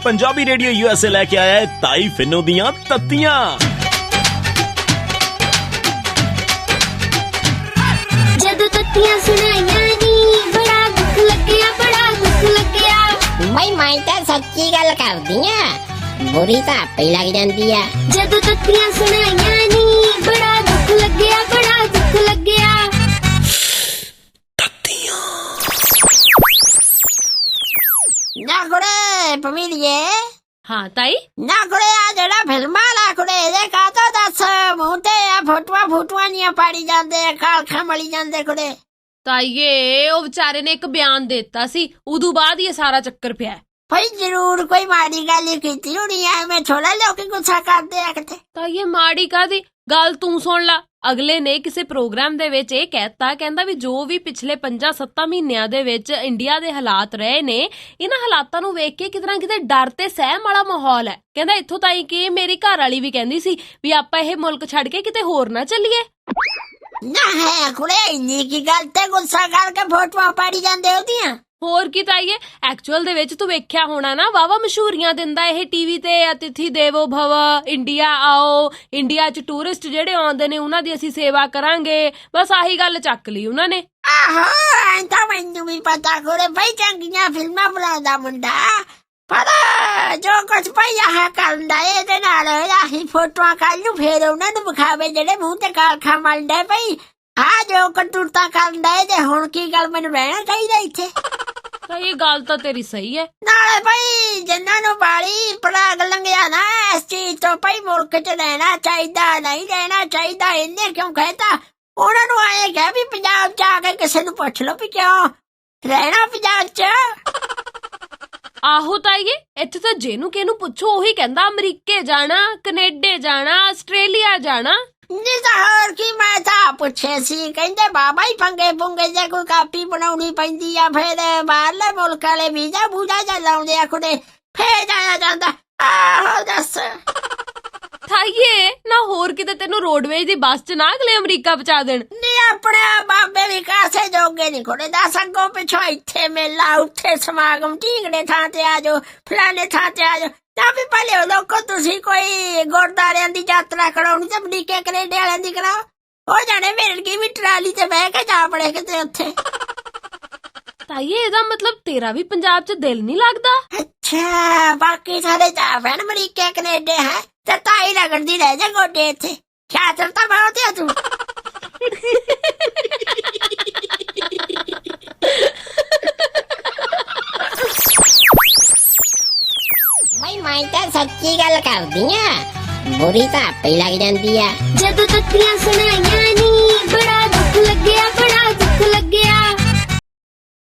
Punjabi radio USA लेके आया है ताई फिनो दियां तत्तियां। जदों तत्तियां सुनाइयां नी बड़ा दुख लग्या, बड़ा दुख लग्या। भाई मैं तो सच्ची गल करदी आ, बुरी तो आपे लग जांदी आ। जदों तत्तियां सुनाइयां नी बड़ा दुख लग्या, बड़ा दुख लग्या। ना कुड़े पवीलिए हाँ ताई ना कुड़े आ जेड़ा फिल्मा ला कुड़े दे का तो दस मूंह ते आ फोटुआ नी पाड़ी जांदे खालखा मली जांदे कुड़े। ताईए ਉਹ ਵਿਚਾਰੇ ਨੇ ਇੱਕ ਬਿਆਨ ਦਿੱਤਾ ਸੀ, ਉਦੋਂ ਬਾਅਦ ਇਹ ਸਾਰਾ ਚੱਕਰ ਪਿਆ। भाई जरूर कोई माड़ी गल कीती होनी है, मैं थोड़ा लोग गुस्सा करदे आ किते। ਤਾਈਏ ਮਾੜੀ ਕਾਦੀ ਗੱਲ ਤੂੰ ਸੁਣ ਲਾ। ਅਗਲੇ ਨੇ ਕਿਸੇ ਪ੍ਰੋਗਰਾਮ ਦੇ ਵਿੱਚ ਇਹ ਕਹਿਤਾ, ਕਹਿੰਦਾ ਵੀ ਜੋ ਵੀ ਪਿਛਲੇ 5-7 ਮਹੀਨਿਆਂ ਦੇ ਵਿੱਚ ਇੰਡੀਆ ਦੇ ਹਾਲਾਤ ਰਹੇ ਨੇ, ਇਹਨਾਂ ਹਾਲਾਤਾਂ ਨੂੰ ਵੇਖ ਕੇ ਕਿਤੇ ਨਾ ਕਿਤੇ ਡਰ ਤੇ ਸਹਿਮ ਵਾਲਾ ਮਾਹੌਲ ਹੈ। ਕਹਿੰਦਾ ਇੱਥੋਂ ਤਾਈ ਕਿ ਮੇਰੀ ਘਰ ਵਾਲੀ ਵੀ ਕਹਿੰਦੀ ਸੀ ਵੀ ਆਪਾਂ ਇਹ ਮੁਲਕ ਛੱਡ ਕੇ ਕਿਤੇ ਹੋਰ ਨਾ ਚੱਲੀਏ। ना है कुड़े इन्नी की गल ते गुस्सा करके फोटुआ पाड़ी जांदे होदियां। ਹੋਰ ਕੀ ਤਾਈਏ, ਐਕਚੁਅਲ ਦੇ ਵਿੱਚ ਤੂੰ ਵੇਖਿਆ ਹੋਣਾ ਨਾ, ਵਾਵਾ ਮਸ਼ਹੂਰੀਆਂ ਦਿੰਦਾ ਇਹ ਟੀਵੀ ਤੇ, ਅਤਿਥੀ ਦੇਵੋ ਭਵ, ਇੰਡੀਆ ਆਓ, ਇੰਡੀਆ 'ਚ ਟੂਰਿਸਟ ਜਿਹੜੇ ਆਉਂਦੇ ਨੇ ਉਹਨਾਂ ਦੀ ਅਸੀਂ ਸੇਵਾ ਕਰਾਂਗੇ। ਬਸ ਆਹੀ ਗੱਲ ਚੱਕ ਲਈ ਉਹਨਾਂ ਨੇ। ਆਹੋ ਐਂਦਾ ਮੈਨੂੰ ਵੀ ਪਤਾ ਕੁੜੇ ਬਈ ਚੰਗੀਆਂ ਫਿਲਮਾਂ ਬਣਾਉਂਦਾ ਮੁੰਡਾ, ਪਰ ਜੋ ਕੁਛ ਪਈ ਆਹ ਕਰਦਾ ਇਹਦੇ ਨਾਲ ਆਹੀ ਫੋਟੋਆਂ ਕੱਲ ਨੂੰ ਫੇਰ ਉਹਨਾਂ ਨੂੰ ਵਿਖਾਵੇ ਜਿਹੜੇ ਮੂੰਹ ਤੇ ਕਾਲਖਾ ਮਲਦੇ ਪਈ। ਆ ਜੋ ਕਰਤੂਤਾਂ ਕਰਦਾ ਇਹਦੇ ਹੁਣ ਕੀ ਗੱਲ ਮੈਨੂੰ ਰਹਿਣਾ ਚਾਹੀਦਾ ਇੱਥੇ। ਤਾਂ ਇਹ ਗੱਲ ਤਾਂ ਤੇਰੀ ਸਹੀ ਹੈ। ਨਾਲੇ ਭਾਈ ਜਿੰਨਾਂ ਨੂੰ ਬਾਲੀ ਪੜਾਗ ਲੰਘਿਆ ਨਾ ਇਸ ਚੀਜ਼ ਤੋਂ ਭਾਈ ਮੁਲਕ 'ਚ ਰਹਿਣਾ ਚਾਹੀਦਾ ਨਹੀਂ ਰਹਿਣਾ ਚਾਹੀਦਾ, ਇਹਨੇ ਕਿਉਂ ਕਹਿਤਾ? ਉਹਨਾਂ ਨੂੰ ਆਏ ਕਹਿ ਵੀ ਪੰਜਾਬ 'ਚ ਆ ਕੇ ਕਿਸੇ ਨੂੰ ਪੁੱਛ ਲਓ ਵੀ ਕਿਉਂ ਰਹਿਣਾ ਪੰਜਾਬ 'ਚ। ਆਹੋ ਤਾਈਏ, ਇੱਥੇ ਤਾਂ ਜਿਹਨੂੰ ਕਿਹਨੂੰ ਪੁੱਛੋ ਉਹੀ ਕਹਿੰਦਾ ਅਮਰੀਕੇ ਜਾਣਾ, ਕੈਨੇਡਾ ਜਾਣਾ, ਆਸਟ੍ਰੇਲੀਆ ਜਾਣਾ। ਨਹੀਂ ਤਾਂ ਹੋਰ ਕੀ, ਮੈਂ ਤਾਂ ਪੁੱਛੇ ਸੀ ਕਹਿੰਦੇ ਬਾਬਾ ਹੀ ਪੰਗੇ ਪੁੰਗੇ ਜੇ ਕੋਈ ਕਾਪੀ ਬਣਾਉਣੀ ਪੈਂਦੀ ਆ ਫਿਰ ਬਾਹਰਲੇ ਮੁਲਕ ਵਾਲੇ ਵੀਜ਼ਾ ਬੂਝਾ ਜਾਂ ਲਾਉਂਦੇ ਆ ਕੁੜੇ ਫੇਰ ਜਾਇਆ ਜਾਂਦਾ। ਆਹੋ ਦੱਸ ਤਾਈਏ ਨਾ ਹੋਰ ਕਿਤੇ ਤੈਨੂੰ ਰੋਡਵੇਜ ਦੀ ਬੱਸ 'ਚ ਨਾ ਅਗਲੇ ਅਮਰੀਕਾ ਪਹੁੰਚਾ ਦੇਣ। ਨਹੀਂ ਆਪਣੇ ਬਾਬੇ ਵੀ ਕਾਸੇ ਜੋਗੇ ਨਹੀਂ ਕੁੜੇ, ਦੱਸ ਅੱਗੋਂ ਪਿੱਛੋਂ ਇੱਥੇ ਮੇਲਾ ਉੱਥੇ ਸਮਾਗਮ ਢੀਂਗੜੇ ਥਾਂ ਤੇ ਆ ਜਾਓ ਫਲਾਣੇ ਥਾਂ ਤੇ ਆ ਜਾਓ। ਤਾਂ ਵੀ ਭਲੇ ਲੋਕੋ ਤੁਸੀਂ ਕੋਈ ਗੁਰਦਾਰਿਆਂ ਦੀ ਯਾਤਰਾ ਕਰਾਉਣੀ ਤਾਂ ਅਮਰੀਕੇ ਕੈਨੇਡਾ ਵਾਲਿਆਂ ਦੀ ਕਰਾਓ, ਹੋ ਜਾਣੇ ਮਿਲ ਗਈ ਵੀ ਟਰਾਲੀ ਤੇ ਬਹਿ ਕੇ ਜਾ ਪੜੇ ਕਿਤੇ ਉੱਥੇ। ਤਾਈਏ ਇਹਦਾ ਮਤਲਬ ਤੇਰਾ ਵੀ ਪੰਜਾਬ 'ਚ ਦਿਲ ਨਹੀਂ ਲੱਗਦਾ? ਅੱਛਾ ਬਾਕੀ ਸਾਰੇ ਤਾਂ ਭੈਣ ਅਮਰੀਕੇ ਕੈਨੇਡਾ ਹੈ ਤੇ ਤਾਈ ਲੱਗਦੀ ਰਹਿ ਜਾ ਗੋਡੇ ਇੱਥੇ। ਖਿਆਤਰ ਤਾਂ ਬਹੁਤ ਆ ਤੂੰ। भाई मैं तो सच्ची गल करदी आ, बुरी तो आपे लग जांदी आ। जदों तत्तियां सुनाइयां नी बड़ा